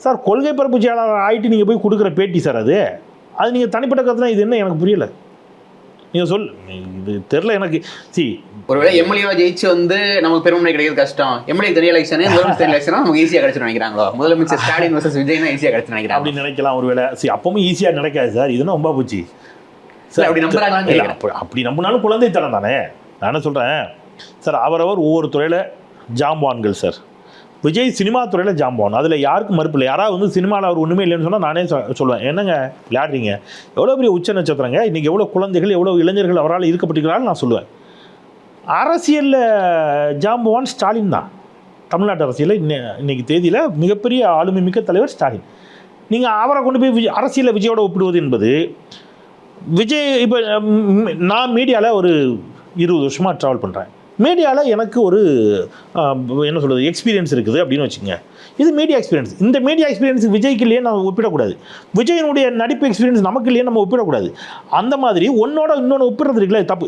Sir கொள்கை பரப்பு செயலாளர் ஆகிட்டு நீங்கள் போய் கொடுக்குற பேட்டி சார் அது நீங்கள் தனிப்பட்ட கருத்து இது என்ன எனக்கு புரியலை. நீங்கள் இது தெரில எனக்கு. ஒருவேளை எம்எல்ஏவா ஜெயிச்சு நமக்கு பெருமை கிடைக்கிறது கஷ்டம், எம்எல்ஏ தனி எலெக்ஷன் முதலமைச்சர் தனி எலெக்ஷன் நமக்கு ஈஸியாக கிடைச்சு நினைக்கிறாங்களோ, முதலமைச்சர் ஸ்டாலின் வர்சஸ் விஜய்னா ஈஸியாக கிடைச்சு நினைக்கிறாங்க அப்படி நினைக்கலாம் ஒருவேளை. அப்பவும் ஈஸியாக நடக்காது சார், இதுனா ரொம்ப போச்சு சார். அப்படி நம்புறாங்க. அப்படி நம்பினாலும் குழந்தைத்தனம் தானே. நான் என்ன சொல்கிறேன் சார், அவரவர் ஒவ்வொரு துறையில் ஜாம்பவான்கள் சார். விஜய் சினிமா துறையில் ஜாம்பவான், அதில் யாருக்கும் மறுப்பு இல்லை. யாராவது சினிமாவில் அவர் ஒன்றுமே இல்லைன்னு சொன்னால் நானே சொல்லுவேன், என்னங்க விளையாடுறீங்க, எவ்வளோ பெரிய உச்ச நட்சத்திரங்க, இன்றைக்கி எவ்வளோ குழந்தைகள் எவ்வளோ இளைஞர்கள் அவரால் இருக்கப்பட்டிருக்கிறார்கள் நான் சொல்லுவேன். அரசியலில் ஜாம்பவான் ஸ்டாலின் தான். தமிழ்நாட்டு அரசியலில் இன்றைக்கி தேதியில் மிகப்பெரிய ஆளுமை மிக்க தலைவர் ஸ்டாலின். நீங்கள் அவரை கொண்டு போய் அரசியலில் விஜயோட ஒப்பிடுவது என்பது, விஜய் இப்போ நான் மீடியாவில் ஒரு 20 வருஷமாக ட்ராவல் பண்ணுறேன். மீடியாவில் எனக்கு ஒரு என்ன சொல்கிறது எக்ஸ்பீரியன்ஸ் இருக்குது அப்படின்னு வச்சுக்கோங்க. இது மீடியா எக்ஸ்பீரியன்ஸ். இந்த மீடியா எக்ஸ்பீரியன்ஸ் விஜய்க்கு இல்லையே நம்ம ஒப்பிடக்கூடாது, விஜயனுடைய நடிப்பு எக்ஸ்பீரியன்ஸ் நமக்கு இல்லையே நம்ம ஒப்பிடக்கூடாது. அந்த மாதிரி ஒன்னோட இன்னொன்று ஒப்பிடுறது இருக்குல்ல தப்பு.